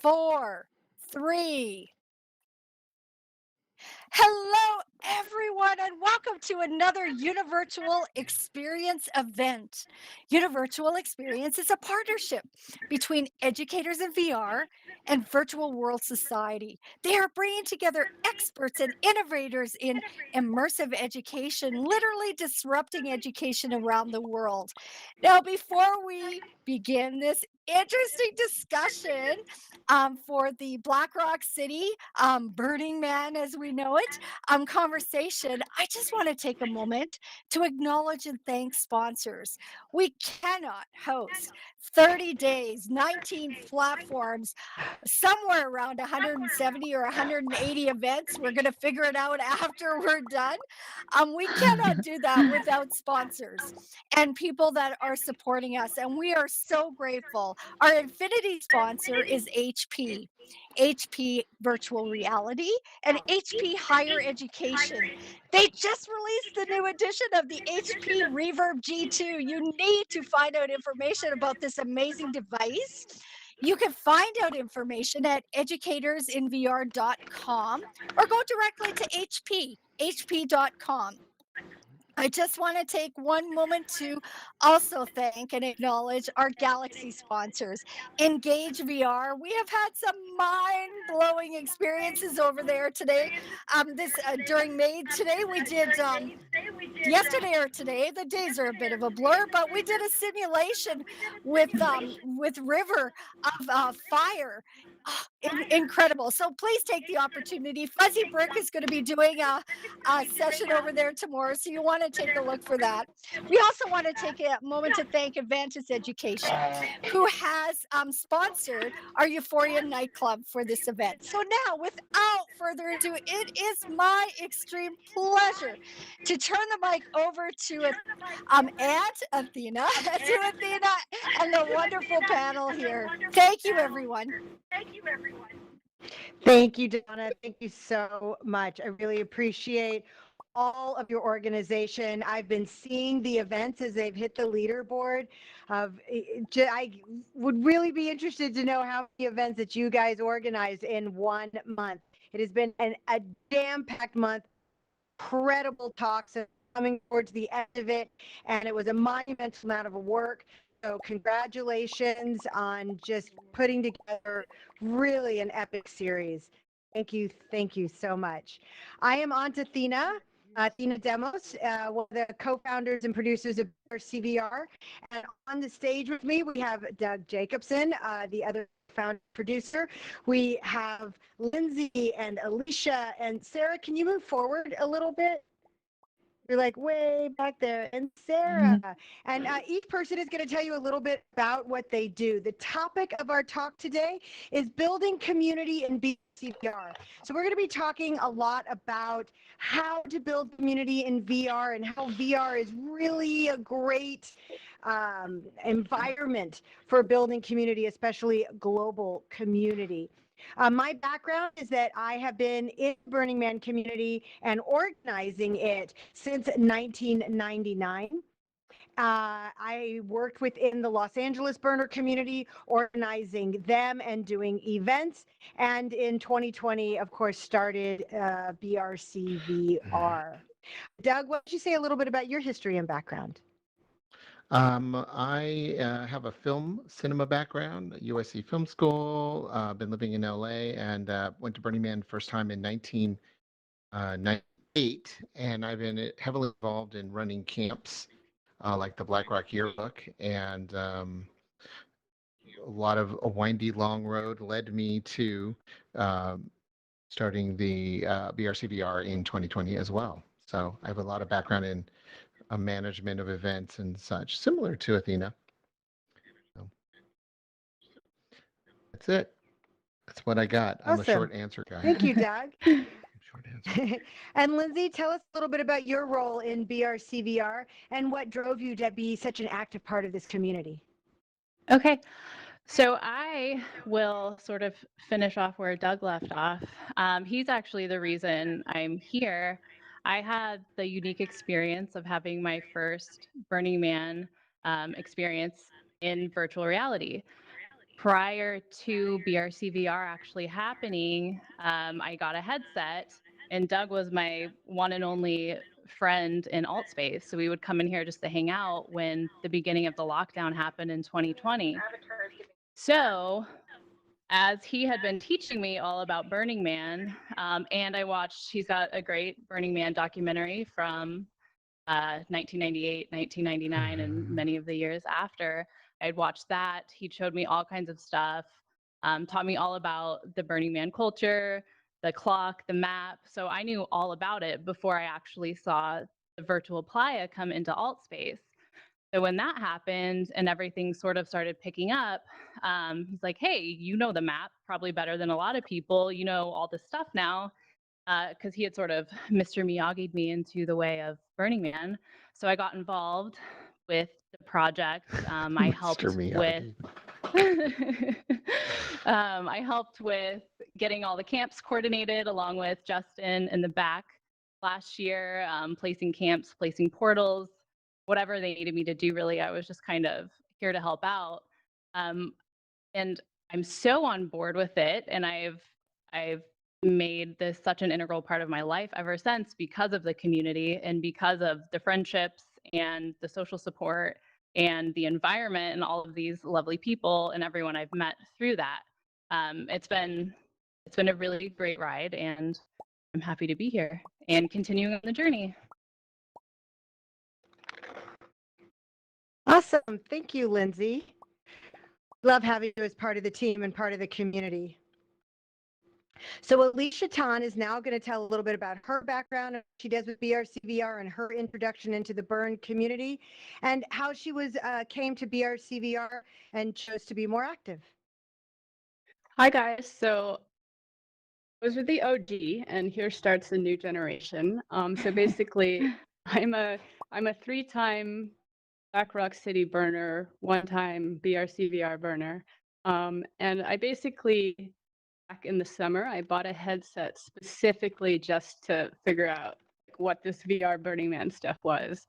4, 3. Hello, everyone, and welcome to another UniVirtual Experience event. UniVirtual Experience is a partnership between educators in VR and Virtual World Society. They are bringing together experts and innovators in immersive education, literally disrupting education around the world. Now, before we begin this interesting discussion for the Black Rock City Burning Man as we know it conversation, I just want to take a moment to acknowledge and thank sponsors. We cannot host 30 days, 19 platforms, somewhere around 170 or 180 events. We're going to figure it out after we're done. We cannot do that without sponsors and people that are supporting us. And we are so grateful. Our Infinity sponsor is HP Virtual Reality and HP Higher Education. They just released the new edition of the HP Reverb G2. You need to find out information about this amazing device. You can find out information at educatorsinvr.com or go directly to hp.com. I just want to take one moment to also thank and acknowledge our Galaxy sponsors. Engage VR. We have had some mind-blowing experiences over there today. During May today, we did yesterday or today. The days are a bit of a blur, but we did a simulation with River of fire. Incredible. So please take the opportunity. Fuzzy Brick is going to be doing a session over there tomorrow, so you want to take a look for that. We also want to take a moment to thank Advantage Education, who has sponsored our Euphoria nightclub for this event. So now, without further ado, it is my extreme pleasure to turn the mic over to Athena, and the wonderful panel here. Thank you, everyone. Thank you, Donna. Thank you so much. I really appreciate all of your organization. I've been seeing the events as they've hit the leaderboard. I would really be interested to know how many events that you guys organize in 1 month. It has been a jam-packed month, incredible talks coming towards the end of it, and it was a monumental amount of work. So congratulations on just putting together really an epic series. Thank you so much. I am Aunt Athena Demos, one of the co-founders and producers of BRCvr. And on the stage with me, we have Doug Jacobson, the other founder producer. We have Lindsay and Alicia and Sarah. Can you move forward a little bit? You're like way back there, and Sarah. And each person is going to tell you a little bit about what they do. The topic of our talk today is building community in BRCvr. So we're going to be talking a lot about how to build community in VR and how VR is really a great environment for building community, especially global community. My background is that I have been in the Burning Man community and organizing it since 1999. I worked within the Los Angeles burner community, organizing them and doing events. And in 2020, of course, started BRCvr. Doug, why don't you say a little bit about your history and background? I have a cinema background, USC Film School. Been living in LA and went to Burning Man first time in 1998. And I've been heavily involved in running camps like the Black Rock Yearbook. And a windy, long road led me to starting the BRCvr in 2020 as well. So I have a lot of background in management of events and such, similar to Athena. So, that's it. That's what I got. Awesome. I'm a short answer guy. Thank you, Doug. Short answer. And Lindsay, tell us a little bit about your role in BRCvr and what drove you to be such an active part of this community. Okay. So I will sort of finish off where Doug left off. He's actually the reason I'm here. I had the unique experience of having my first Burning Man experience in virtual reality. prior to BRCvr actually happening, I got a headset, and Doug was my one and only friend in AltSpace. So we would come in here just to hang out when the beginning of the lockdown happened in 2020. So as he had been teaching me all about Burning Man, and I watched, he's got a great Burning Man documentary from 1998, 1999, and many of the years after. I'd watched that. He showed me all kinds of stuff, taught me all about the Burning Man culture, the clock, the map. So I knew all about it before I actually saw the virtual playa come into AltSpace. So when that happened and everything sort of started picking up, he's like, hey, you know the map probably better than a lot of people. You know all this stuff now, because he had sort of Mr. Miyagi'd me into the way of Burning Man. So I got involved with the project. I helped Mr. with Miyagi. I helped with getting all the camps coordinated along with Justin in the back last year, placing camps, placing portals, whatever they needed me to do, really. I was just kind of here to help out. And I'm so on board with it. And I've made this such an integral part of my life ever since, because of the community and because of the friendships and the social support and the environment and all of these lovely people and everyone I've met through that. It's been a really great ride, and I'm happy to be here and continuing on the journey. Awesome. Thank you, Lindsay. Love having you as part of the team and part of the community. So Alicia Tan is now going to tell a little bit about her background, what she does with BRCvr, and her introduction into the burn community, and how she came to BRCvr and chose to be more active. Hi guys. So I was with the OG, and here starts the new generation. So basically, I'm a 3-time Black Rock City burner, 1-time BRCvr burner, and I basically, back in the summer, I bought a headset specifically just to figure out what this VR Burning Man stuff was.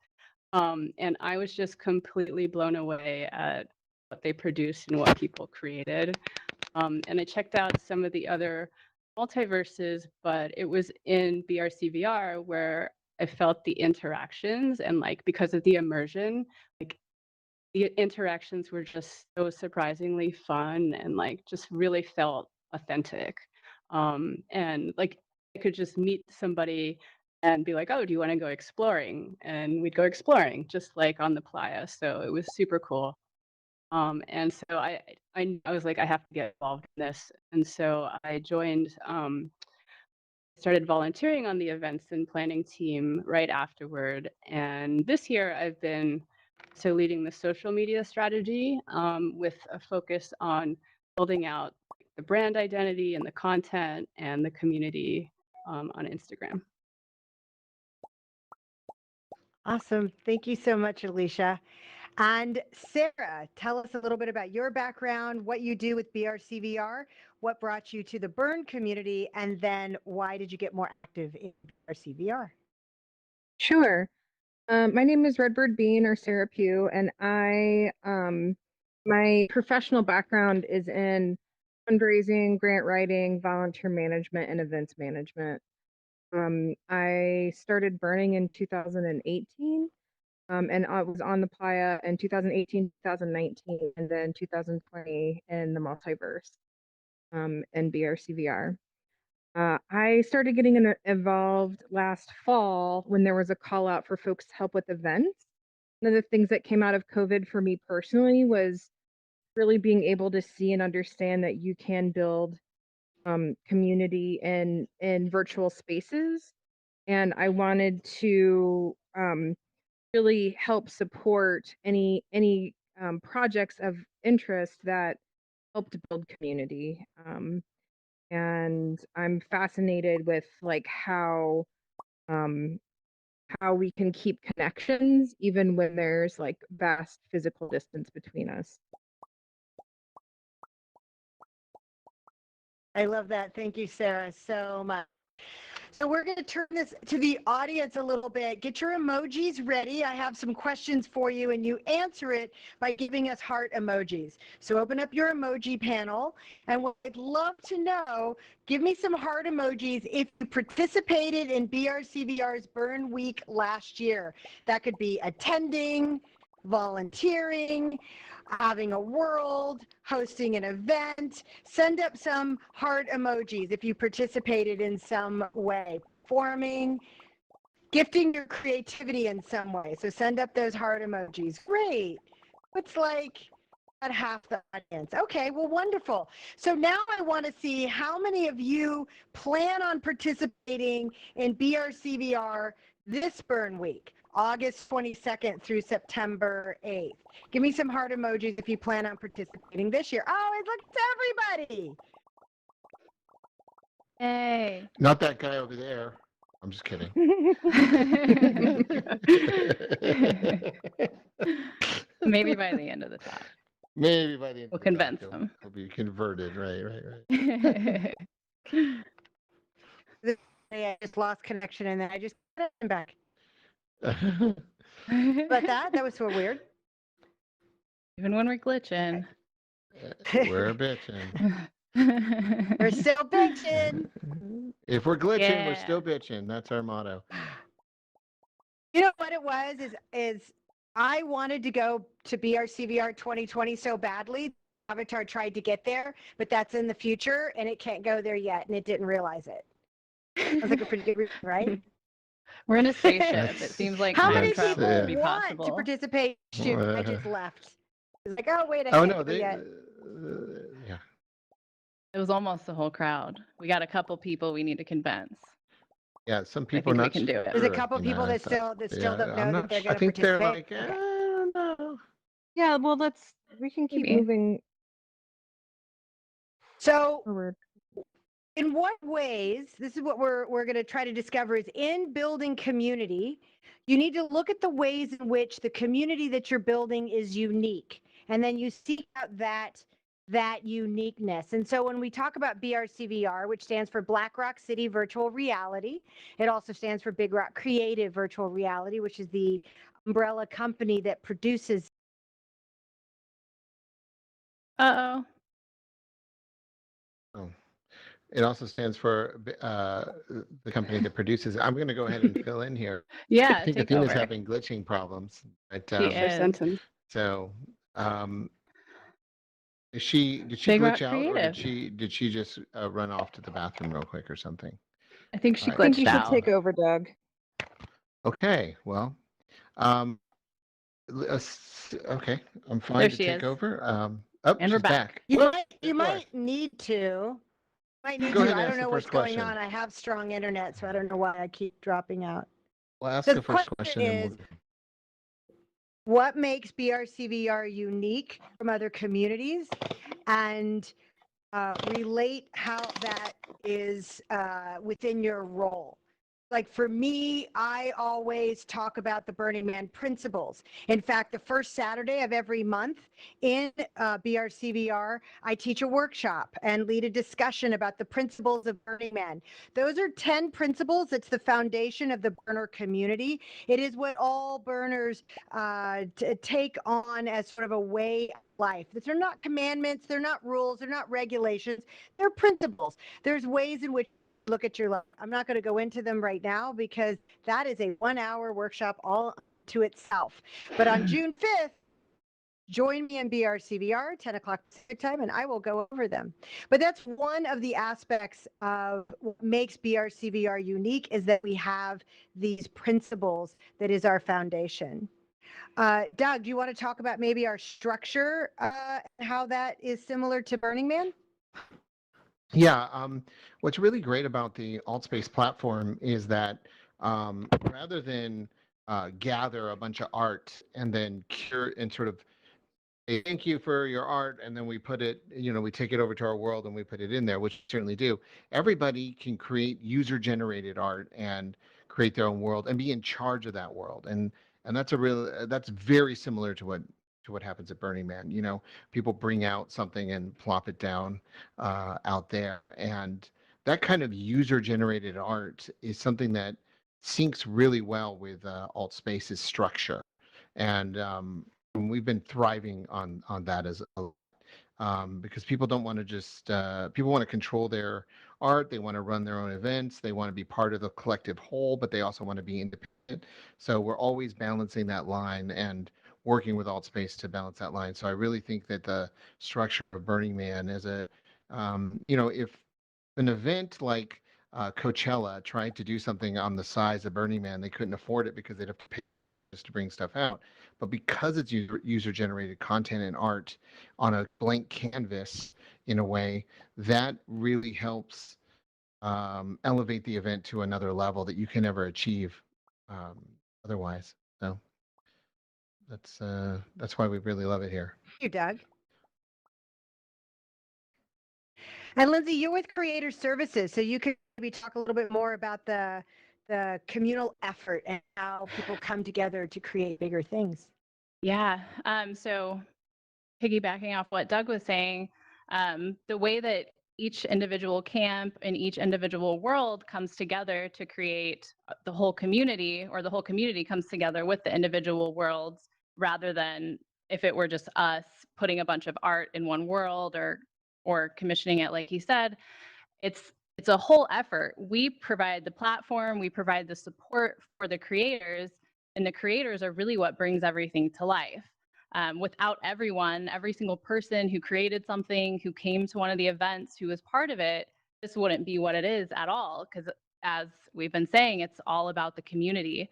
And I was just completely blown away at what they produced and what people created. And I checked out some of the other multiverses, but it was in BRCvr where I felt the interactions, and because of the immersion, the interactions were just so surprisingly fun and just really felt authentic. And I could just meet somebody and be like, oh, do you want to go exploring? And we'd go exploring just like on the playa. So it was super cool. And so I was like, I have to get involved in this. And so I joined, started volunteering on the events and planning team right afterward. And this year I've been leading the social media strategy, with a focus on building out the brand identity and the content and the community on Instagram. Awesome. Thank you so much, Alicia. And Sara, tell us a little bit about your background, what you do with BRCvr, what brought you to the burn community, and then why did you get more active in BRCvr? Sure. My name is Redbird Bean, or Sara Pugh, and my professional background is in fundraising, grant writing, volunteer management, and events management. I started burning in 2018, and I was on the playa in 2018, 2019, and then 2020 in the multiverse, in BRCvr. I started getting involved last fall when there was a call out for folks to help with events. One of the things that came out of COVID for me personally was really being able to see and understand that you can build community in virtual spaces. And I wanted to really help support any projects of interest that helped build community. And I'm fascinated with how we can keep connections even when there's vast physical distance between us. I love that. Thank you, Sara, so much. So we're going to turn this to the audience a little bit. Get your emojis ready. I have some questions for you, and you answer it by giving us heart emojis. So open up your emoji panel, and what I'd love to know, give me some heart emojis if you participated in BRCVR's Burn Week last year. That could be attending, volunteering, having a world, hosting an event. Send up some heart emojis if you participated in some way, forming, gifting your creativity in some way. So send up those heart emojis. Great. It's like about half the audience. Okay, well, wonderful. So now I want to see how many of you plan on participating in BRCVR this burn week, August 22nd through September 8th. Give me some heart emojis if you plan on participating this year. Oh, look, it's everybody. Yay. Not that guy over there. I'm just kidding. Maybe by the end of the talk. Maybe by the end We'll of the talk, convince he'll- them. He'll be converted. Right. I just lost connection and then I just got it back. right. But that was so weird. Even when we're glitching. We're bitching. We're still bitching. If we're glitching, we're Yeah. still bitching. That's our motto. You know what it was is I wanted to go to BRCVR 2020 so badly. Avatar tried to get there, but that's in the future and it can't go there yet, and it didn't realize it. Sounds like a pretty good reason, right? We're in a spaceship. That's- It seems like How time many travel people would be want possible. to participate? Shoot, I just left. It's like, oh wait, I Oh can't no, go they. yet. Yeah. It was almost the whole crowd. We got a couple people we need to convince. Yeah, some I people think we not can do it. There's a sure, couple you know, people that it's, still don't know I'm that not they're I going to think they're participate. like, Okay. no. Yeah, well, we can keep Maybe. moving So forward. in what ways, this is what we're going to try to discover, is in building community, you need to look at the ways in which the community that you're building is unique, and then you seek out that uniqueness. And so when we talk about BRCVR, which stands for Black Rock City Virtual Reality, it also stands for Big Rock Creative Virtual Reality, which is the umbrella company that produces. Uh-oh. Oh. It also stands for the company that produces. I'm going to go ahead and fill in here. Yeah, I think take Athena's over. having glitching problems. But, She For is. sentence. so, did she Big Rock glitch out, or Creative. did she just run off to the bathroom real quick or something? I think she I I think you glitched should out. take over, Doug. Okay, well, okay, I'm fine There to she take is. over. And we're She's back. You Whoop, might it worked. need to. Go I ahead and don't ask the know what's first going question. on. I have strong internet, so I don't know why I keep dropping out. We'll ask So the the first question question and is, what makes BRCVR unique from other communities, and relate how that is within your role. Like for me, I always talk about the Burning Man principles. In fact, the first Saturday of every month in BRCVR, I teach a workshop and lead a discussion about the principles of Burning Man. Those are 10 principles. It's the foundation of the burner community. It is what all burners take on as sort of a way of life. They're not commandments, they're not rules, they're not regulations, they're principles. There's ways in which look at your life. I'm not going to go into them right now because that is a 1-hour workshop all to itself. But on June 5th, join me in BRCVR, 10 o'clock Pacific time, and I will go over them. But that's one of the aspects of what makes BRCVR unique, is that we have these principles that is our foundation. Doug, do you want to talk about maybe our structure and how that is similar to Burning Man? Yeah, what's really great about the ALTSPACE platform is that rather than gather a bunch of art and then cure and sort of say, thank you for your art, and then we put it, we take it over to our world and we put it in there, which we certainly do. Everybody can create user-generated art and create their own world and be in charge of that world, and that's very similar to what happens at Burning Man. People bring out something and plop it down out there, and that kind of user-generated art is something that syncs really well with ALTSPACE's structure, and we've been thriving on that as a because people don't want to just people want to control their art. They want to run their own events. They want to be part of the collective whole, but they also want to be independent. So we're always balancing that line and working with AltSpace to balance that line. So I really think that the structure of Burning Man is a if an event like Coachella tried to do something on the size of Burning Man, they couldn't afford it because they'd have to pay just to bring stuff out. But because it's user generated content and art on a blank canvas in a way, that really helps elevate the event to another level that you can never achieve otherwise. So that's why we really love it here. Thank you, Doug. And Lindsay, you're with Creator Services, so you could maybe talk a little bit more about the communal effort and how people come together to create bigger things. Yeah. So piggybacking off what Doug was saying, the way that each individual camp and each individual world comes together to create the whole community, or the whole community comes together with the individual worlds, rather than if it were just us putting a bunch of art in one world or commissioning it, like he said, it's a whole effort. We provide the platform, we provide the support for the creators, and the creators are really what brings everything to life. Without everyone, every single person who created something, who came to one of the events, who was part of it, this wouldn't be what it is at all. Because as we've been saying, it's all about the community.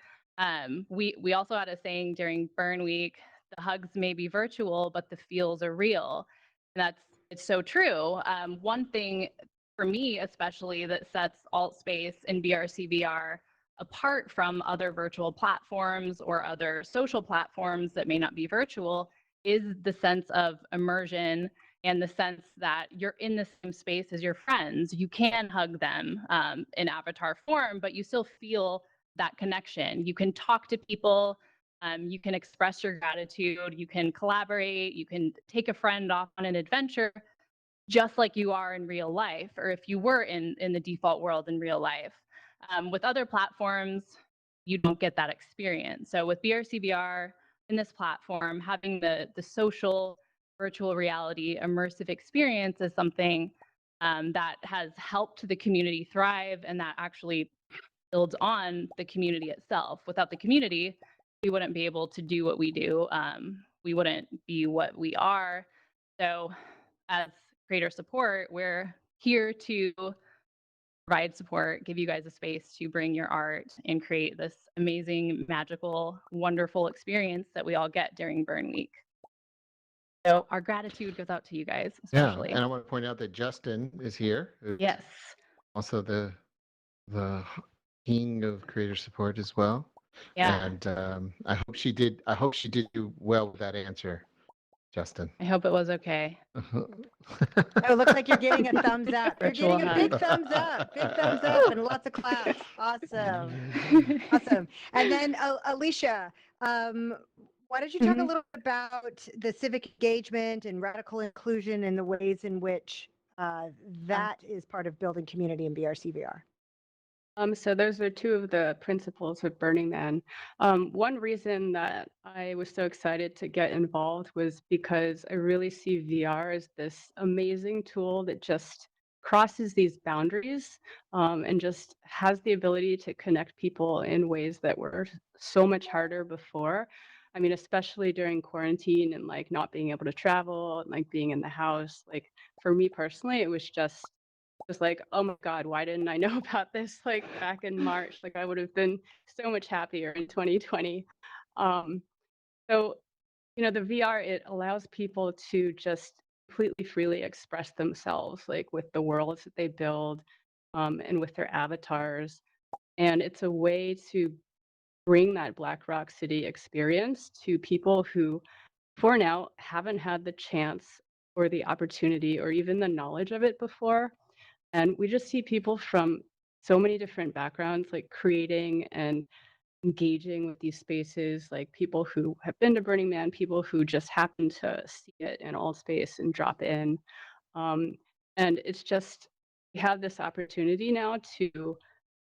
We also had a saying during Burn Week: the hugs may be virtual, but the feels are real. And it's so true. One thing for me, especially, that sets AltSpace and BRCvr apart from other virtual platforms or other social platforms that may not be virtual is the sense of immersion and the sense that you're in the same space as your friends. You can hug them in avatar form, but you still feel that connection. You can talk to people, you can express your gratitude, you can collaborate, you can take a friend off on an adventure just like you are in real life, or if you were in the default world in real life. With other platforms, you don't get that experience. So with BRCvr in this platform, having the social virtual reality immersive experience is something that has helped the community thrive, and that actually builds on the community itself. Without the community, we wouldn't be able to do what we do. We wouldn't be what we are. So as creator support, we're here to provide support, give you guys a space to bring your art and create this amazing, magical, wonderful experience that we all get during Burn Week. So our gratitude goes out to you guys, especially. Yeah, and I want to point out that Justin is here. Yes. Also the king of creator support as well. Yeah. And I hope she did do well with that answer, Justin. I hope it was okay. Oh, it looks like you're getting a thumbs up. You're Virtual getting a hug. big thumbs up. Big thumbs up and lots of claps. Awesome. Awesome. And then Alicia, why don't you talk a little bit about the civic engagement and radical inclusion and the ways in which that is part of building community in BRCvr? So those are two of the principles of Burning Man. One reason that I was so excited to get involved was because I really see VR as this amazing tool that just crosses these boundaries and just has the ability to connect people in ways that were so much harder before. I mean, especially during quarantine and like not being able to travel and like being in the house. Like for me personally, it was like, oh my God, why didn't I know about this like back in March? Like I would have been so much happier in 2020. So, you know, the VR, it allows people to just completely freely express themselves, like with the worlds that they build and with their avatars. And it's a way to bring that Black Rock City experience to people who, for now, haven't had the chance or the opportunity or even the knowledge of it before. And we just see people from so many different backgrounds, like creating and engaging with these spaces, like people who have been to Burning Man, people who just happen to see it in AltSpace and drop in. And it's just we have this opportunity now to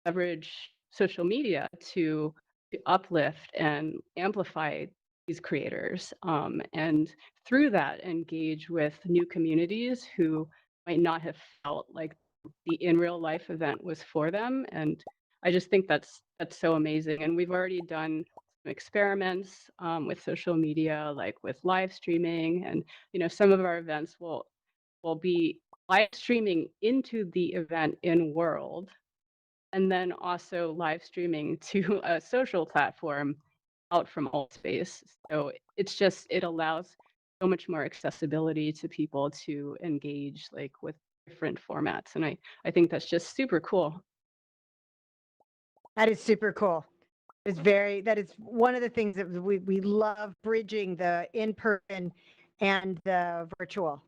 leverage social media to uplift and amplify these creators, and through that engage with new communities who might not have felt like the in real life event was for them. And I just think that's so amazing. And we've already done some experiments with social media, like with live streaming, and some of our events will be live streaming into the event in world, and then also live streaming to a social platform out from ALTSPACE. So it allows so much more accessibility to people to engage like with different formats. And I think that's just super cool. That is super cool. That is one of the things that we love, bridging the in-person and the virtual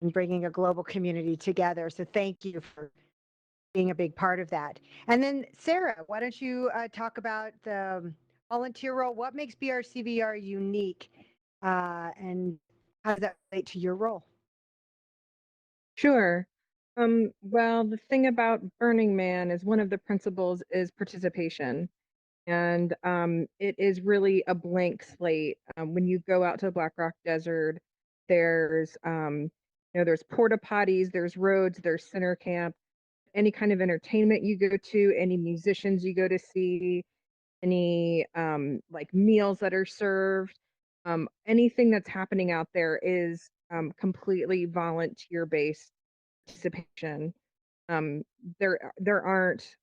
and bringing a global community together. So thank you for being a big part of that. And then Sara, why don't you talk about the volunteer role? What makes BRCvr unique, and how does that relate to your role? Sure. Well, the thing about Burning Man is one of the principles is participation. And it is really a blank slate. When you go out to the Black Rock Desert, there's there's porta potties, there's roads, there's center camp, any kind of entertainment you go to, any musicians you go to see, any like meals that are served, anything that's happening out there is completely volunteer based participation. There aren't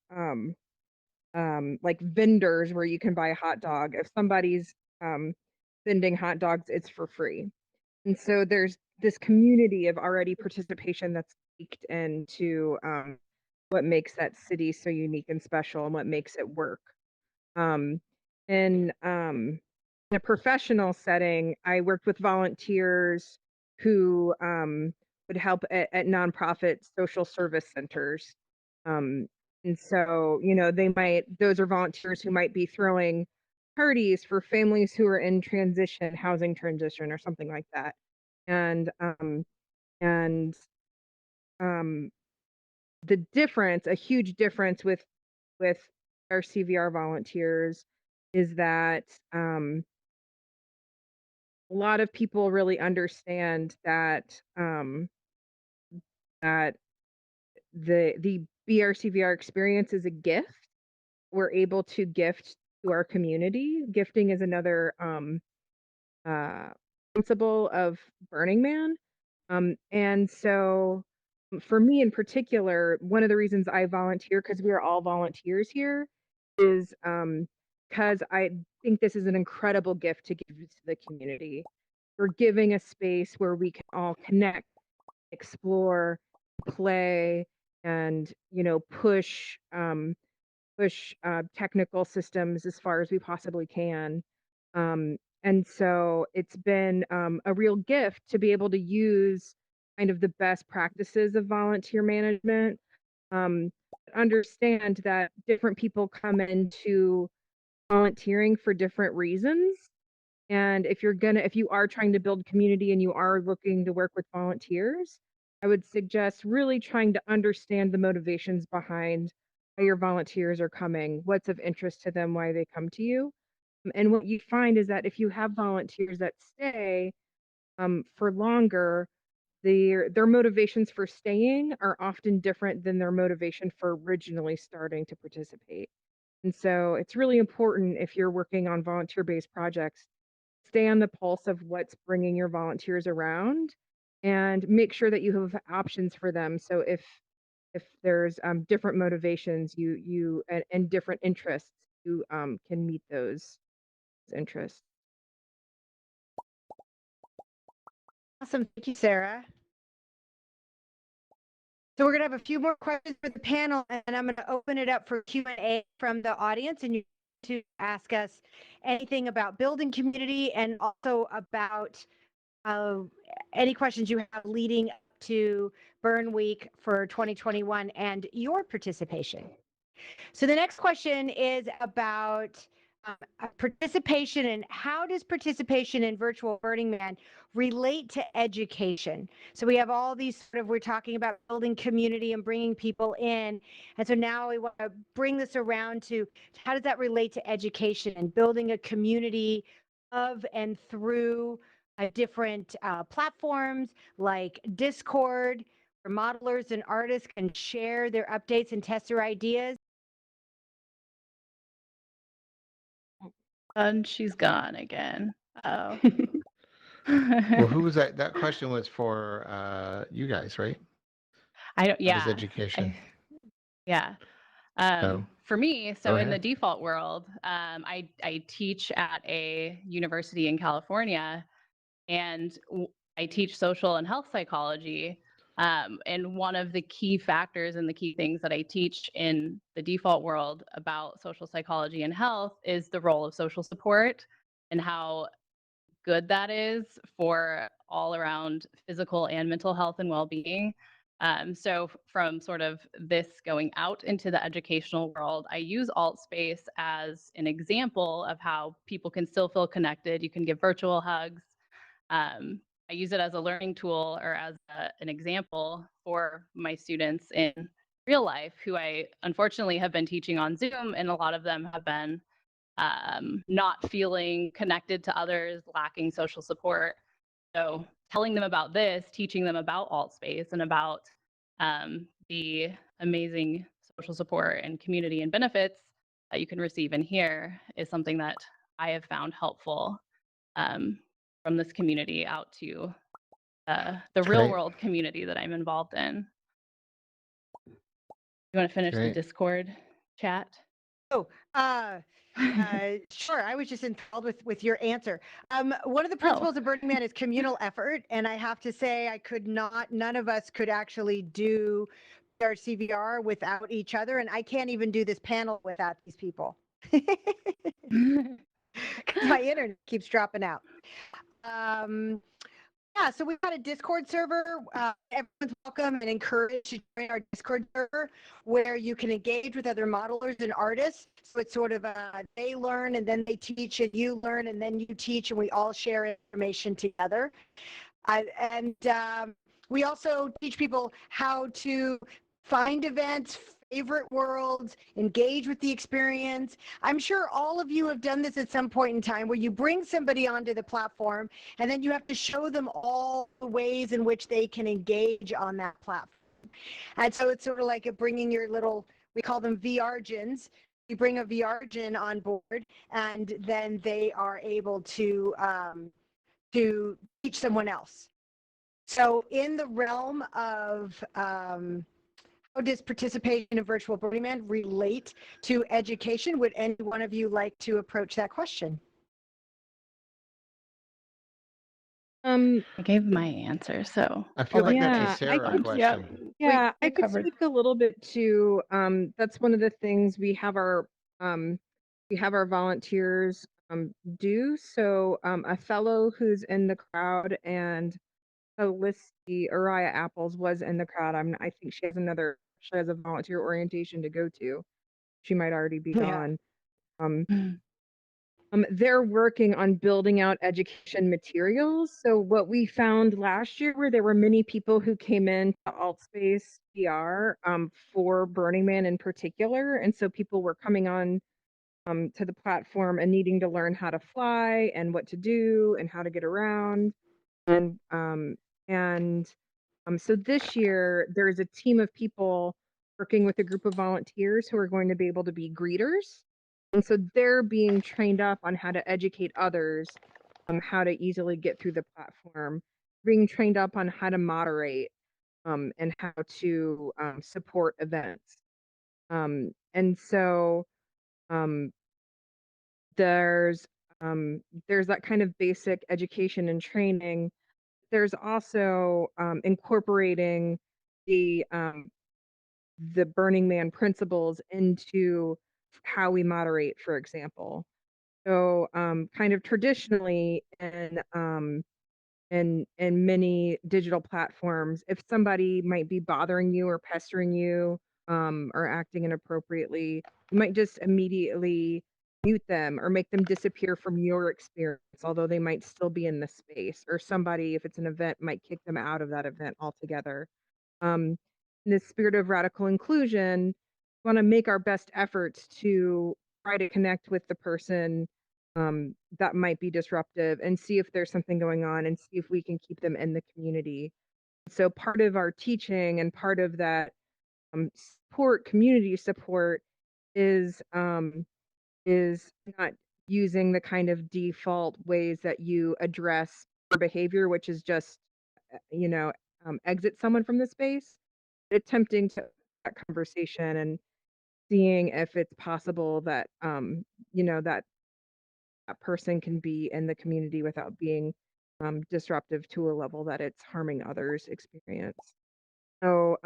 like vendors where you can buy a hot dog. If somebody's vending hot dogs, it's for free. And so there's this community of already participation that's leaked into what makes that city so unique and special and what makes it work. In a professional setting, I worked with volunteers who would help at nonprofit social service centers. And so, those are volunteers who might be throwing parties for families who are in transition, housing transition, or something like that. And the difference, a huge difference with our CVR volunteers is that a lot of people really understand that that the BRCvr experience is a gift. We're able to gift to our community. Gifting is another principle of Burning Man. And so for me in particular, one of the reasons I volunteer, because we are all volunteers here, is because I think this is an incredible gift to give to the community. We're giving a space where we can all connect, explore, play, and push technical systems as far as we possibly can. And so it's been a real gift to be able to use kind of the best practices of volunteer management. Understand that different people come into volunteering for different reasons. And if you are trying to build community and you are looking to work with volunteers, I would suggest really trying to understand the motivations behind why your volunteers are coming, what's of interest to them, why they come to you. And what you find is that if you have volunteers that stay for longer, their motivations for staying are often different than their motivation for originally starting to participate. And so it's really important, if you're working on volunteer-based projects, stay on the pulse of what's bringing your volunteers around and make sure that you have options for them. So if there's different motivations and different interests, you can meet those interests. Awesome. Thank you, Sara. So we're going to have a few more questions for the panel, and I'm going to open it up for Q&A from the audience, and you to ask us anything about building community and also about any questions you have leading up to Burn Week for 2021 and your participation. So the next question is about participation and how does participation in virtual Burning Man relate to education? So we have all these we're talking about building community and bringing people in. And so now we want to bring this around to how does that relate to education and building a community of and through different platforms like Discord, where modelers and artists can share their updates and test their ideas. And she's gone again. Oh. Well, who was that? That question was for you guys, right? I don't. How Yeah. does education? Yeah. Oh. For me, Go so in the ahead. default world, I teach at a university in California, and I teach social and health psychology. And one of the key factors and the key things that I teach in the default world about social psychology and health is the role of social support and how good that is for all around physical and mental health and well-being. So from sort of this going out into the educational world, I use ALTSPACE as an example of how people can still feel connected. You can give virtual hugs. I use it as a learning tool or as an example for my students in real life who I unfortunately have been teaching on Zoom, and a lot of them have been not feeling connected to others, lacking social support. So telling them about this, teaching them about ALTSPACE and about the amazing social support and community and benefits that you can receive in here is something that I have found helpful from this community out to the real Great. world community that I'm involved in. You want to finish the Great. Discord chat? Oh, sure. I was just enthralled with your answer. One of the principles of Burning Man is communal effort, and I have to say, none of us could actually do BRCvr without each other, and I can't even do this panel without these people because my internet keeps dropping out. Yeah, so we've got a Discord server. Everyone's welcome and encouraged to join our Discord server where you can engage with other modelers and artists. So it's sort of they learn and then they teach, and you learn and then you teach, and we all share information together. We also teach people how to find events, favorite worlds, engage with the experience. I'm sure all of you have done this at some point in time where you bring somebody onto the platform and then you have to show them all the ways in which they can engage on that platform. And so it's sort of like bringing your little, we call them VRgens. You bring a VRgen on board and then they are able to teach someone else. So in the realm of how does participation in virtual Burning Man relate to education? Would any one of you like to approach that question? I gave my answer, so I feel like yeah, that's a Sarah question. Yeah, I could covered. speak a little bit to that's one of the things we have our volunteers do. So a fellow who's in the crowd, and Alicia Uriah Apples was in the crowd. I think she has a volunteer orientation to go to. She might already be gone. They're working on building out education materials. So what we found last year, where there were many people who came in to ALTSPACEVR for Burning Man in particular, and so people were coming on to the platform and needing to learn how to fly and what to do and how to get around. So this year there's a team of people working with a group of volunteers who are going to be able to be greeters. And so they're being trained up on how to educate others on how to easily get through the platform, being trained up on how to moderate and how to support events. And so there's that kind of basic education and training. There's also incorporating the Burning Man principles into how we moderate, for example. So kind of traditionally in many digital platforms, if somebody might be bothering you or pestering you or acting inappropriately, you might just immediately mute them or make them disappear from your experience, although they might still be in the space, or somebody, if it's an event, might kick them out of that event altogether. In the spirit of radical inclusion, we want to make our best efforts to try to connect with the person that might be disruptive and see if there's something going on and see if we can keep them in the community. So part of our teaching and part of that support, community support, is not using the kind of default ways that you address behavior, which is just, exit someone from the space, attempting to have that conversation and seeing if it's possible that, that person can be in the community without being disruptive to a level that it's harming others' experience. So,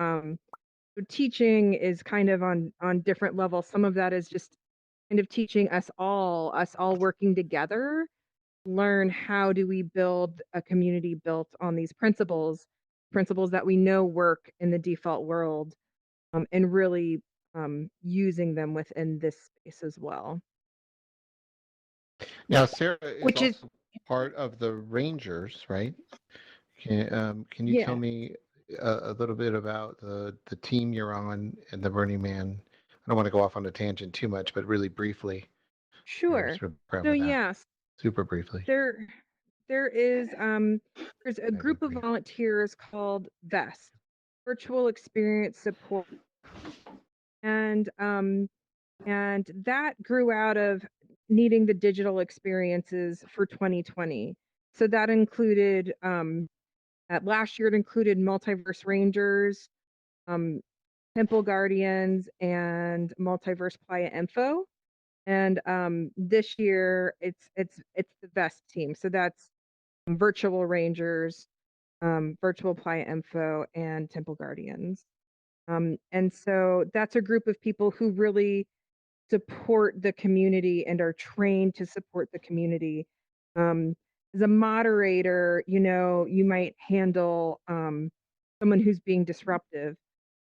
teaching is kind of on different levels. Some of that is just kind of teaching us all working together, learn how do we build a community built on these principles that we know work in the default world, and really using them within this space as well. Now, Sarah is Which is- also part of the Rangers, right? Can you tell me a little bit about the team you're on and the Burning Man? I don't want to go off on a tangent too much, but really briefly. Sure. Sort of grab So with that. yes, Super briefly. there is there's a group of volunteers called VEST, Virtual Experience Support, and that grew out of needing the digital experiences for 2020. So that included last year it included Multiverse Rangers, Temple Guardians, and Multiverse Playa Info. And this year it's the VEST team. So that's Virtual Rangers, Virtual Playa Info, and Temple Guardians. And so that's a group of people who really support the community and are trained to support the community. As a moderator, you might handle someone who's being disruptive.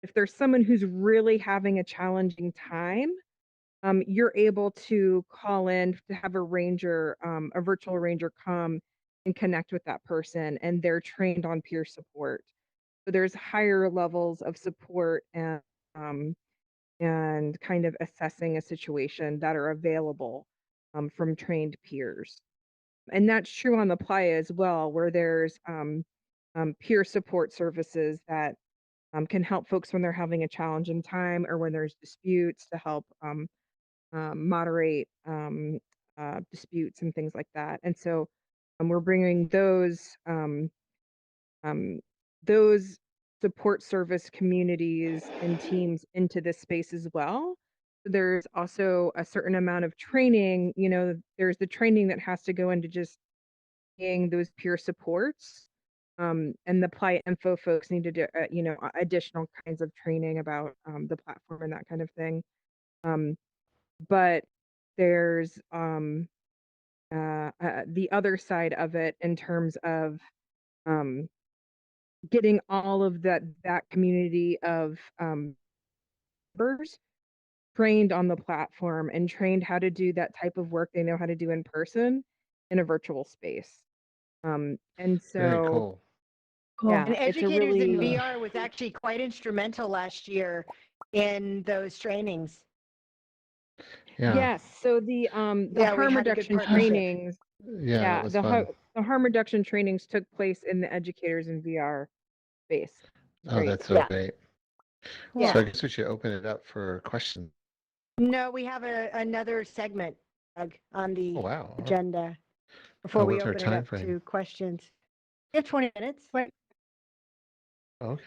If there's someone who's really having a challenging time, you're able to call in to have a ranger, a virtual ranger, come and connect with that person, and they're trained on peer support. So there's higher levels of support and kind of assessing a situation that are available from trained peers. And that's true on the playa as well, where there's peer support services that can help folks when they're having a challenging time or when there's disputes, to help moderate disputes and things like that. And so we're bringing those support service communities and teams into this space as well. There's also a certain amount of training. There's the training that has to go into just being those peer supports. And the Playa Info folks need to do, additional kinds of training about the platform and that kind of thing. But there's the other side of it in terms of getting all of that community of members trained on the platform and trained how to do that type of work they know how to do in person in a virtual space. And so very cool. Yeah, and it's a Educators in really VR was actually quite instrumental last year in those trainings. Yeah. Yes. So the we harm had a good reduction partnership. trainings, Yeah, that was fun. the harm reduction trainings took place in the Educators in VR space. Oh, Great. that's so Yeah. great. Yeah. So I guess we should open it up for questions. No, we have another segment, Doug, on the Oh, wow. agenda before we what's our open it time up frame? to questions. We have 20 minutes. Okay.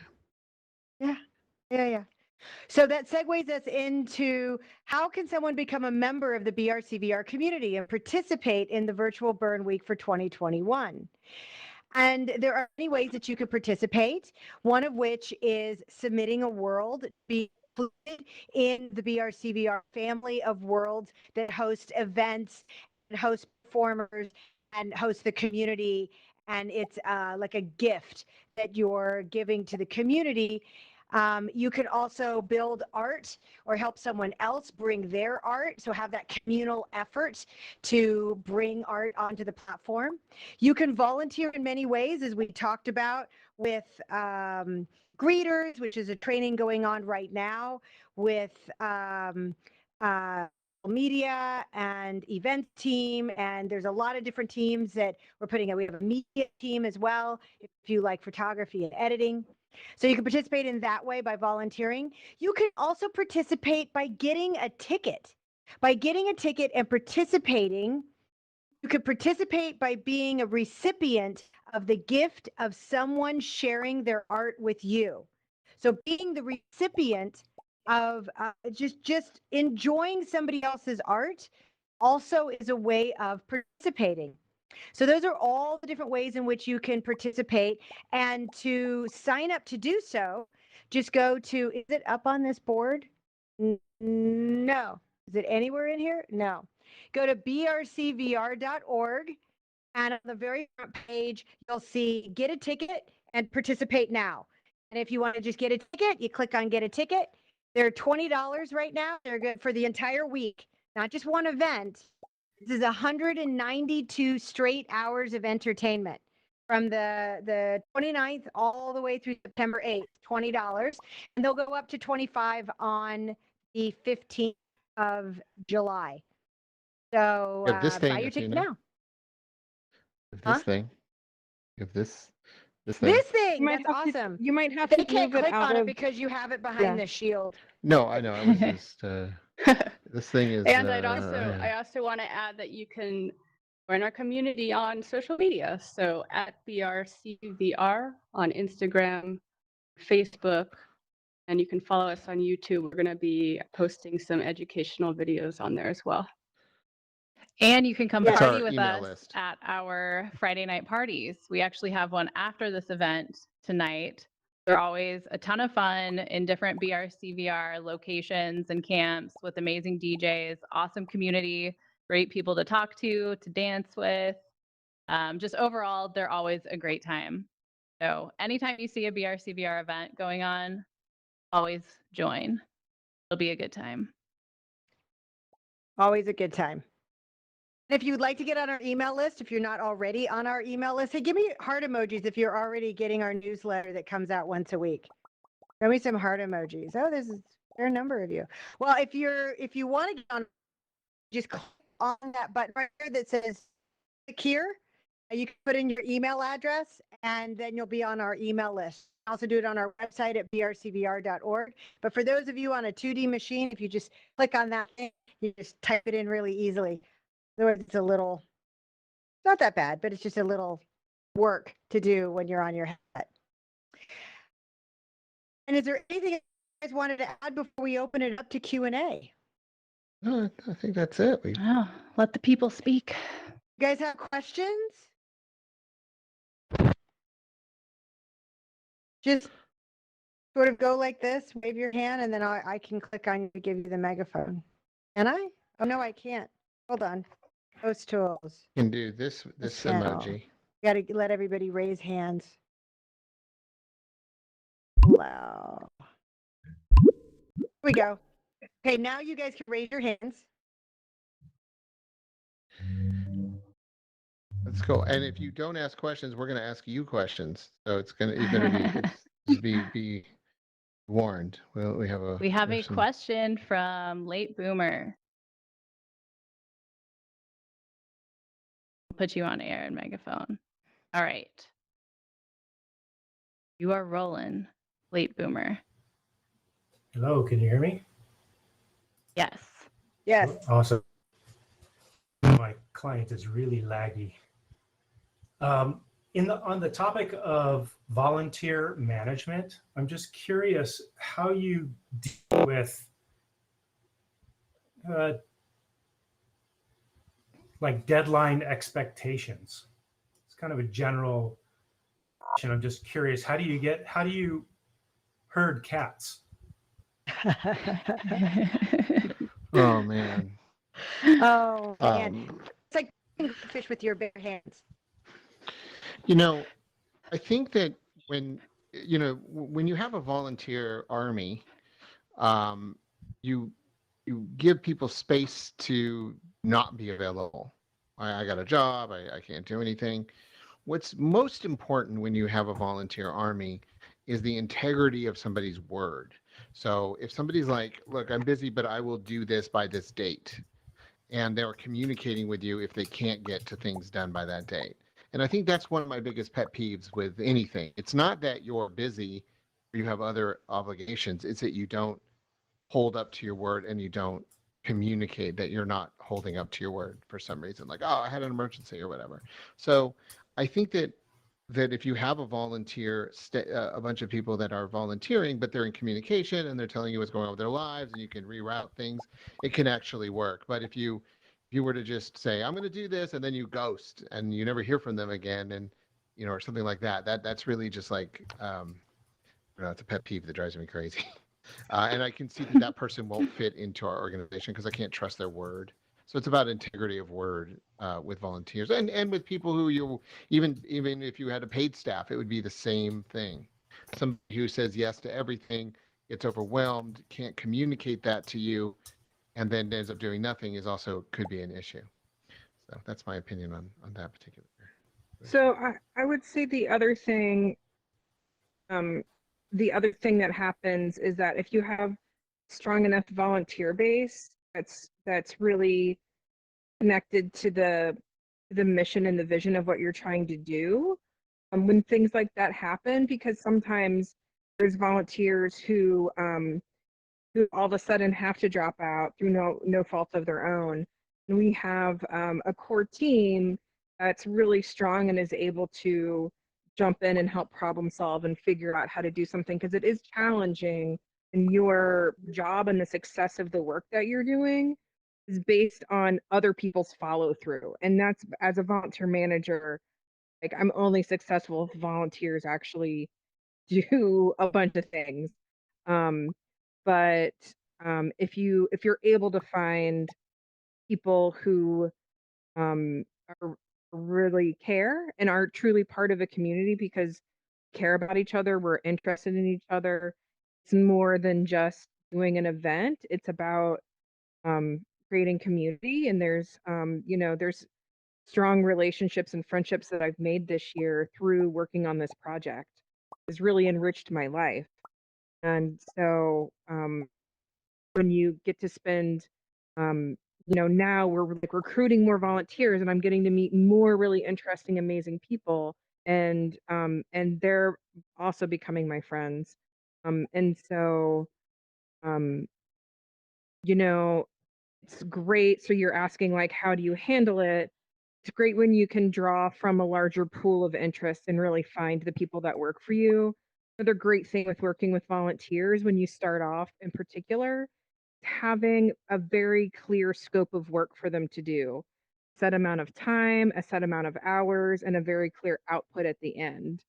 Yeah. So that segues us into how can someone become a member of the BRCvr community and participate in the virtual burn week for 2021? And there are many ways that you could participate, one of which is submitting a world to be included in the BRCvr family of worlds that host events and host performers and host the community. And it's like a gift that you're giving to the community You can also build art or help someone else bring their art. So have that communal effort to bring art onto the platform. You can volunteer in many ways, as we talked about with greeters, which is a training going on right now with media and event team. And there's a lot of different teams that we're putting out. We have a media team as well, if you like photography and editing. So you can participate in that way by volunteering. You can also participate by getting a ticket. By getting a ticket and participating, you could participate by being a recipient of the gift of someone sharing their art with you. So being the recipient of just enjoying somebody else's art also is a way of participating. So those are all the different ways in which you can participate. And to sign up to do so, just go to, is it up on this board? No. Is it anywhere in here? No. Go to brcvr.org, and on the very front page, you'll see get a ticket and participate now. And if you want to just get a ticket, you click on get a ticket. They're $20 right now. They're good for the entire week, not just one event. This is 192 straight hours of entertainment from the 29th all the way through September 8th, $20. And they'll go up to 25 on the 15th of July. So You have this thing, buy your ticket Athena. now. If Huh? this thing. If this thing. This thing, You might that's have to- awesome. You might have They to can't move it click out on it of. because you have it behind Yeah. the shield. No, I know. I was just this thing is And I also want to add that you can join our community on social media. So at BRCvr on Instagram, Facebook, and you can follow us on YouTube. We're going to be posting some educational videos on there as well. And you can come That's party our with email us list. at our Friday night parties. We actually have one after this event tonight. They're always a ton of fun in different BRCvr locations and camps with amazing DJs, awesome community, great people to talk to dance with. Just overall, they're always a great time. So anytime you see a BRCvr event going on, always join. It'll be a good time. Always a good time. If you'd like to get on our email list, if you're not already on our email list, hey, give me heart emojis if you're already getting our newsletter that comes out once a week. Show me some heart emojis. Oh, there's a fair number of you. Well, if you want to get on, just click on that button right here that says click here. You can put in your email address, and then you'll be on our email list. Also do it on our website at brcvr.org. But for those of you on a 2D machine, if you just click on that, you just type it in really easily. Otherwise, it's not that bad, but it's just a little work to do when you're on your headset. And is there anything you guys wanted to add before we open it up to Q&A? No, I think that's it. Oh, let the people speak. You guys have questions? Just sort of go like this, wave your hand, and then I can click on you to give you the megaphone. Can I? Oh, no, I can't. Hold on. Post tools. Can do this channel. emoji. Got to let everybody raise hands. Wow. Here we go. Okay, now you guys can raise your hands. Let's go. And if you don't ask questions, we're going to ask you questions. So you're going to be warned. Well, we have a question from Late Boomer. Put you on air and megaphone. All right. You are rolling, Late Boomer. Hello, can you hear me? Yes. Yes. Awesome. My client is really laggy. On the topic of volunteer management, I'm just curious how you deal with like deadline expectations. It's kind of a general question. I'm just curious, how do you herd cats? Oh man. Oh man. It's like fish with your bare hands. You know, I think that when when you have a volunteer army, um, you give people space to not be available. I got a job. I can't do anything. What's most important when you have a volunteer army is the integrity of somebody's word. So if somebody's like, look, I'm busy, but I will do this by this date, and they're communicating with you if they can't get to things done by that date. And I think that's one of my biggest pet peeves with anything. It's not that you're busy or you have other obligations, it's that you don't hold up to your word and you don't communicate that you're not holding up to your word for some reason, like, oh, I had an emergency or whatever. So I think that if you have a volunteer, a bunch of people that are volunteering, but they're in communication and they're telling you what's going on with their lives and you can reroute things, it can actually work. But if you were to just say, I'm going to do this, and then you ghost and you never hear from them again, and or something like that, that's really just like, it's a pet peeve that drives me crazy. And I can see that person won't fit into our organization because I can't trust their word. So it's about integrity of word with volunteers and with people who even if you had a paid staff, it would be the same thing. Somebody who says yes to everything, gets overwhelmed, can't communicate that to you, and then ends up doing nothing could be an issue. So that's my opinion on that particular. So I would say the other thing that happens is that if you have strong enough volunteer base that's really connected to the mission and the vision of what you're trying to do, when things like that happen, because sometimes there's volunteers who all of a sudden have to drop out through no fault of their own, and we have a core team that's really strong and is able to jump in and help problem solve and figure out how to do something, because it is challenging, and your job and the success of the work that you're doing is based on other people's follow through. And that's, as a volunteer manager, like, I'm only successful if volunteers actually do a bunch of things. But if you're able to find people who are really care and are truly part of a community because care about each other, we're interested in each other, it's more than just doing an event. It's about creating community, and there's there's strong relationships and friendships that I've made this year through working on this project. It's really enriched my life. And so when you get to spend now we're like recruiting more volunteers, and I'm getting to meet more really interesting, amazing people, and they're also becoming my friends. And so it's great. So you're asking, like, how do you handle it? It's great when you can draw from a larger pool of interest and really find the people that work for you. Another great thing with working with volunteers when you start off, in particular, having a very clear scope of work for them to do, set amount of time, a set amount of hours, and a very clear output at the end.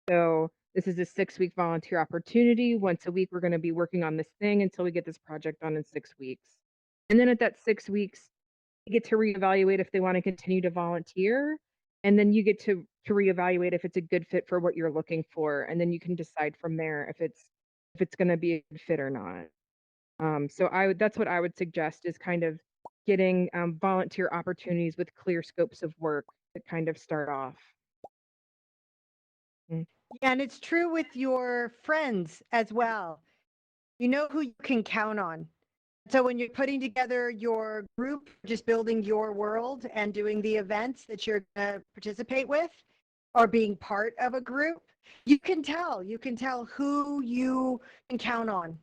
So this is a 6-week volunteer opportunity. Once a week, we're going to be working on this thing until we get this project done in 6 weeks. And then at that 6 weeks, they get to reevaluate if they want to continue to volunteer. And then you get to reevaluate if it's a good fit for what you're looking for. And then you can decide from there if it's going to be a good fit or not. So that's what I would suggest, is kind of getting volunteer opportunities with clear scopes of work that kind of start off. Yeah, and it's true with your friends as well. You know who you can count on. So when you're putting together your group, just building your world and doing the events that you're going to participate with, or being part of a group, you can tell who you can count on.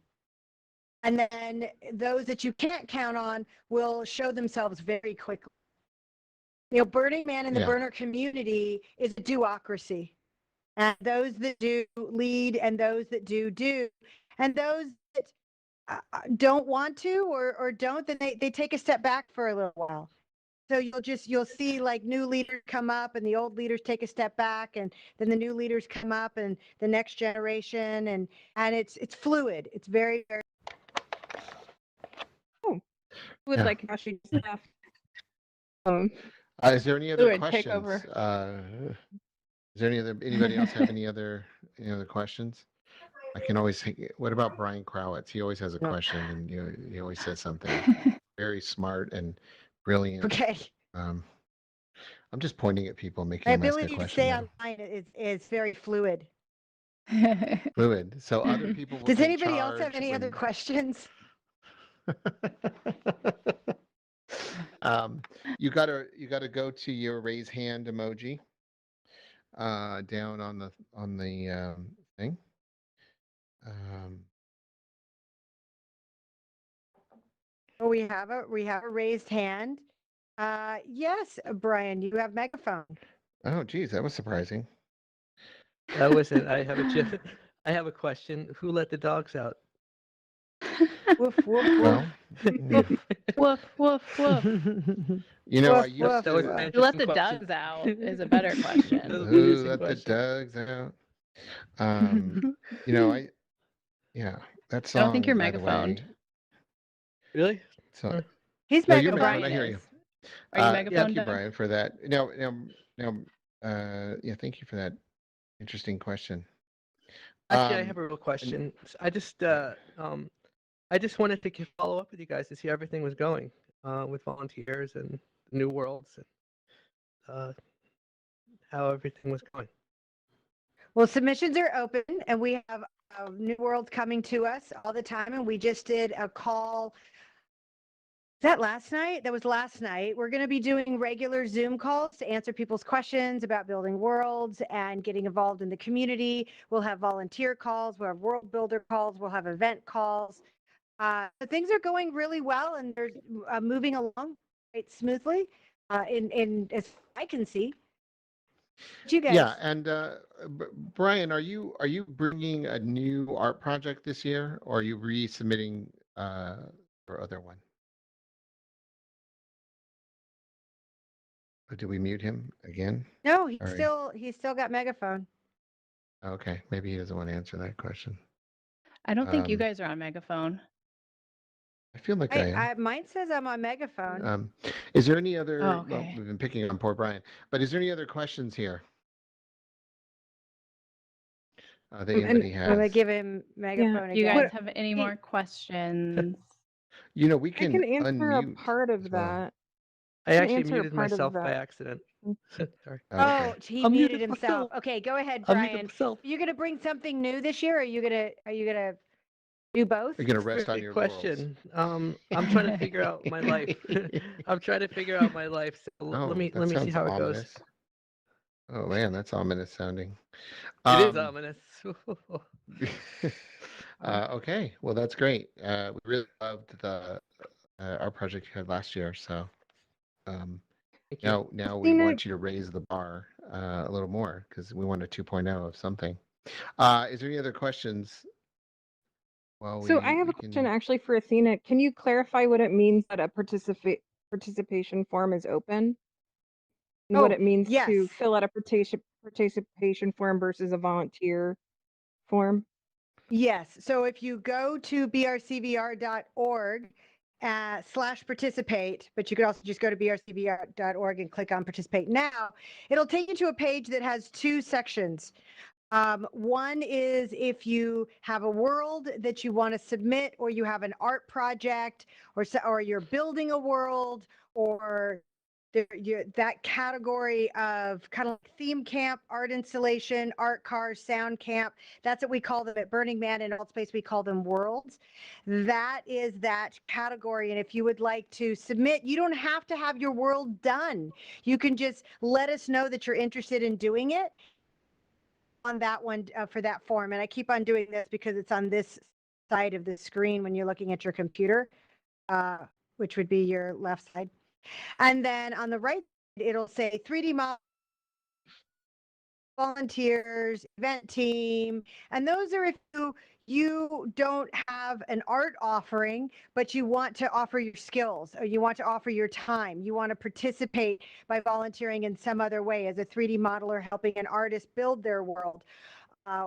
And then those that you can't count on will show themselves very quickly. Burning Man in the burner community is a do-ocracy. And those that do lead, and those that do, and those that don't want to or don't, then they take a step back for a little while. So you'll see, like, new leaders come up and the old leaders take a step back, and then the new leaders come up and the next generation, and it's fluid. It's very, very. Oh, would like how she just left. Is there any other Fluid, take questions? over. Is there anybody else have any other questions? I can always. What about Brian Crowitz? He always has a question, and he always says something very smart and brilliant. Okay. I'm just pointing at people, making My them ask a ability to question stay now. online is very fluid. Fluid. So other people will Does take anybody else have charge any other when- questions? You gotta go to your raise hand emoji down on the thing. Oh, we have a raised hand. Yes, Brian, you have megaphone. Oh, geez, that was surprising. That wasn't. I have I have a question. Who let the dogs out? Woof, woof, woof. Well, Woof, woof, woof. you know, I Woof, used woof. That was to. my Who let the interesting question. dogs out is a better question. That was an Who interesting let the question. dogs out? Yeah, that I song. don't think you're by the way, megaphoned. Really? So He's no, you're megaphone. megaphoned. I hear you. Are you Thank megaphoned? you, Brian, for that. No, yeah, thank you for that interesting question. Actually, I have a real question. I just wanted to follow up with you guys to see how everything was going with volunteers and New Worlds and how everything was going. Well, submissions are open, and we have New Worlds coming to us all the time. And we just did a call. Is that last night? That was last night. We're going to be doing regular Zoom calls to answer people's questions about building worlds and getting involved in the community. We'll have volunteer calls. We'll have world builder calls. We'll have event calls. Things are going really well, and they're moving along quite smoothly. In as I can see. What you guys? Yeah, and Brian, are you bringing a new art project this year, or are you resubmitting your other one? Or did we mute him again? No, he's Sorry. still got megaphone. Okay, maybe he doesn't want to answer that question. I don't think you guys are on megaphone. I feel like I am. Mine says I'm on megaphone. Is there any other? Oh, Well, okay. we've been picking on poor Brian, but is there any other questions here? That anybody has? I'm gonna give him megaphone You again. guys have any more questions? We I can answer a unmute part of as well. that. I can actually answer a muted part of myself by that. accident. Sorry. Oh, he I muted muted himself. myself. Okay, go ahead, I muted Brian. myself. Are you gonna bring something new this year? Or are you gonna do both? You're gonna rest on Great your question. I'm trying to figure out my life. I'm trying to figure out my life. So let me see sounds how it ominous. goes. Oh man, that's ominous sounding. It is ominous. Okay, well that's great. We really loved the our project you had last year, so Thank you. now we Athena- want you to raise the bar a little more because we want a 2.0 of something. Is there any other questions? Well, So I have a question actually for Athena. Can you clarify what it means that a participation form is open? And what Oh, it means to yes. fill out a participation form versus a volunteer form? Yes. So if you go to brcvr.org /participate, but you could also just go to brcvr.org and click on participate now, it'll take you to a page that has two sections. One is if you have a world that you want to submit, or you have an art project, or you're building a world, or that category of kind of like theme camp, art installation, art cars, sound camp. That's what we call them at Burning Man and ALTSPACE. We call them worlds. That is that category. And if you would like to submit, you don't have to have your world done. You can just let us know that you're interested in doing it on that one for that form. And I keep on doing this because it's on this side of the screen when you're looking at your computer, which would be your left side. And then on the right, it'll say 3D model, volunteers, event team. And those are if you don't have an art offering, but you want to offer your skills, or you want to offer your time. You want to participate by volunteering in some other way as a 3D modeler helping an artist build their world.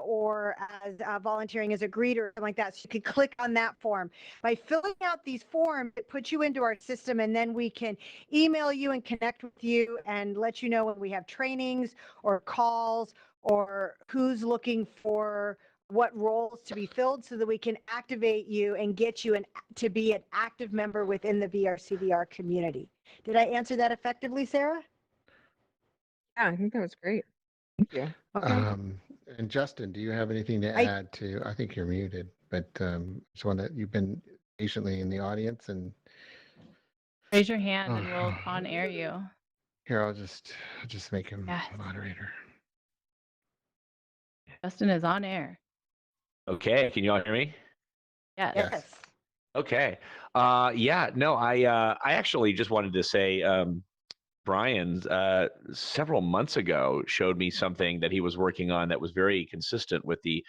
or as volunteering as a greeter or something like that. So you could click on that form. By filling out these forms, it puts you into our system, and then we can email you and connect with you and let you know when we have trainings or calls or who's looking for what roles to be filled, so that we can activate you and get you to be an active member within the BRCvr community. Did I answer that effectively, Sarah? Yeah, I think that was great. Thank you. Okay. And Justin, do you have anything to add to? I think you're muted, but just one that you've been patiently in the audience, and Raise your hand and we'll on air you. here I'll just make him Yes. moderator. Justin is on air. Okay, can you all hear me? Yes. Yes. Okay. Yeah, no, I actually just wanted to say, Brian, several months ago showed me something that he was working on that was very consistent with the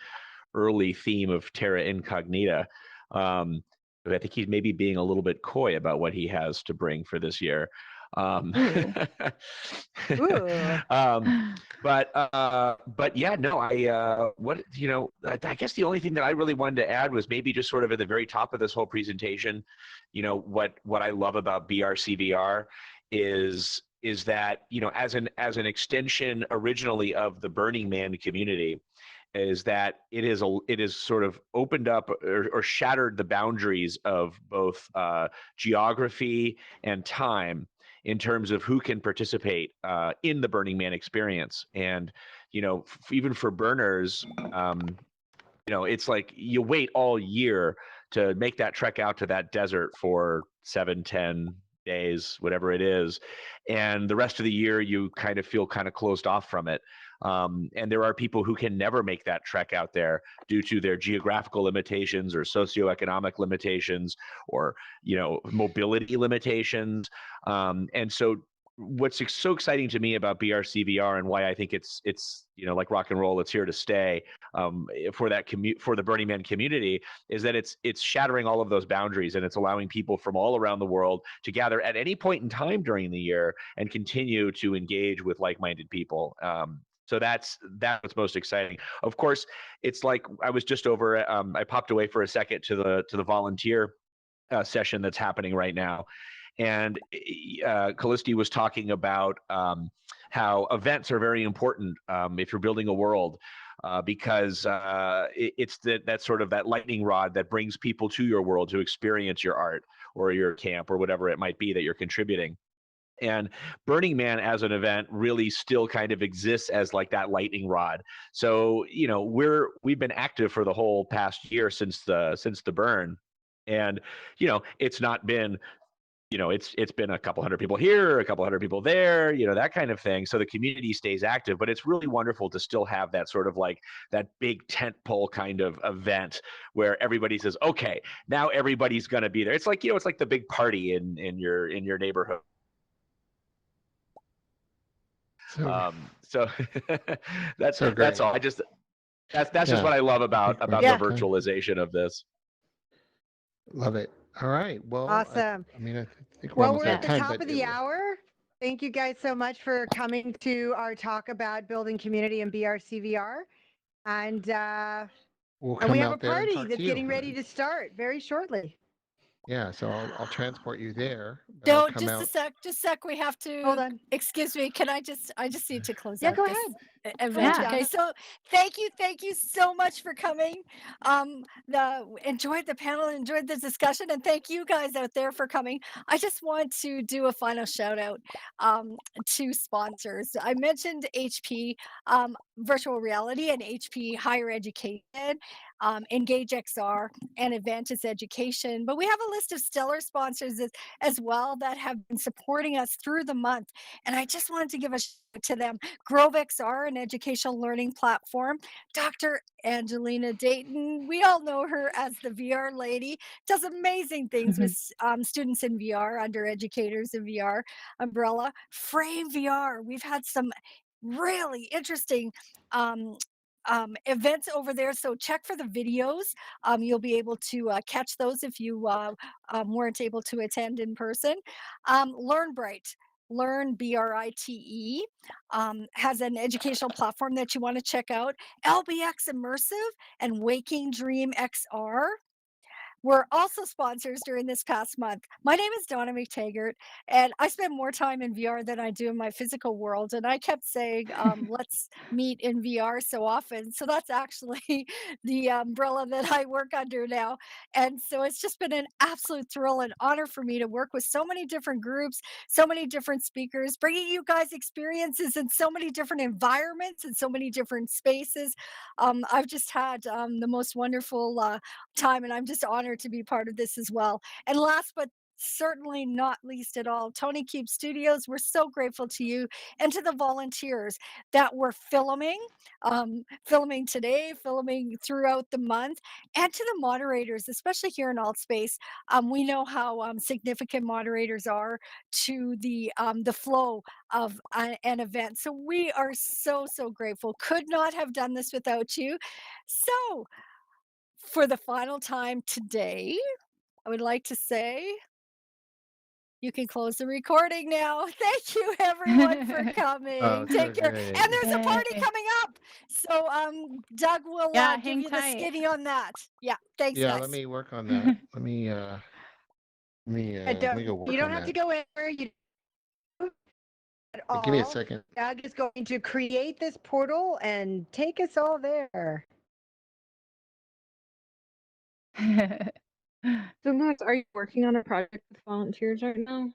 early theme of Terra Incognita. But I think he's maybe being a little bit coy about what he has to bring for this year. Ooh. But yeah, no, I guess the only thing that I really wanted to add was maybe just sort of at the very top of this whole presentation, what I love about BRCvr is that, as an extension originally of the Burning Man community, is that it is sort of opened up or shattered the boundaries of both geography and time in terms of who can participate in the Burning Man experience. And, even for burners, it's like you wait all year to make that trek out to that desert for 7, 10 days, whatever it is. And the rest of the year, you kind of feel kind of closed off from it. And there are people who can never make that trek out there due to their geographical limitations or socioeconomic limitations or, mobility limitations. And so what's so exciting to me about BRCvr and why I think it's like rock and roll, it's here to stay for the Burning Man community, is that it's shattering all of those boundaries, and it's allowing people from all around the world to gather at any point in time during the year and continue to engage with like-minded people. So that's what's most exciting. Of course, it's like I was just over. I popped away for a second to the volunteer session that's happening right now, and Callisti was talking about how events are very important if you're building a world, because it's that sort of that lightning rod that brings people to your world to experience your art or your camp or whatever it might be that you're contributing. And Burning Man as an event really still kind of exists as like that lightning rod. So, we've been active for the whole past year since the burn. And, it's not been, it's been a couple hundred people here, a couple hundred people there, that kind of thing. So the community stays active, but it's really wonderful to still have that sort of like that big tent pole kind of event where everybody says, okay, now everybody's going to be there. It's like, it's like the big party in your neighborhood. So that's all. That's just what I love about the virtualization of this. Love it. All right. Well, Awesome. I think we're at the top of the hour. Thank you guys so much for coming to our talk about building community in BRCvr. And we have a party that's getting ready to start very shortly. Yeah, so I'll transport you there. No, just a sec. We have to. Hold on. Excuse me. Can I just need to close Yeah, out go this ahead. event. Yeah. Okay, so thank you so much for coming. Enjoyed the panel, enjoyed the discussion, and thank you guys out there for coming. I just want to do a final shout out to sponsors. I mentioned HP virtual reality and HP higher education, Engage XR, and Advantage Education. But we have a list of stellar sponsors as well that have been supporting us through the month. And I just wanted to give a shout out to them. Grove XR, an educational learning platform. Dr. Angelina Dayton, we all know her as the VR lady, does amazing things with students in VR, under educators in VR umbrella. Frame VR, we've had some really interesting events over there, so check for the videos. You'll be able to catch those if you weren't able to attend in person. Learn Bright, Learn, BRITE, has an educational platform that you want to check out. LBX Immersive and Waking Dream XR were also sponsors during this past month. My name is Donna McTaggart, and I spend more time in VR than I do in my physical world. And I kept saying, let's meet in VR so often. So that's actually the umbrella that I work under now. And so it's just been an absolute thrill and honor for me to work with so many different groups, so many different speakers, bringing you guys experiences in so many different environments and so many different spaces. I've just had the most wonderful time, and I'm just honored to be part of this as well. And last but certainly not least at all, Tony Cube Studios, we're so grateful to you and to the volunteers that were filming today, filming throughout the month, and to the moderators, especially here in AltSpace. We know how significant moderators are to the flow of an event. So we are so, so grateful. Could not have done this without you. So for the final time today, I would like to say you can close the recording now. Thank you everyone for coming. Oh, so Take care. great. And there's a party Yay. coming up. So Doug will Yeah, give hang you the tight. skinny on that. Yeah. Thanks, Yeah, guys. let me work on that. Let me go work You don't on have to that. go anywhere. You at all. Give me a second. Doug is going to create this portal and take us all there. So Max, are you working on a project with volunteers right now?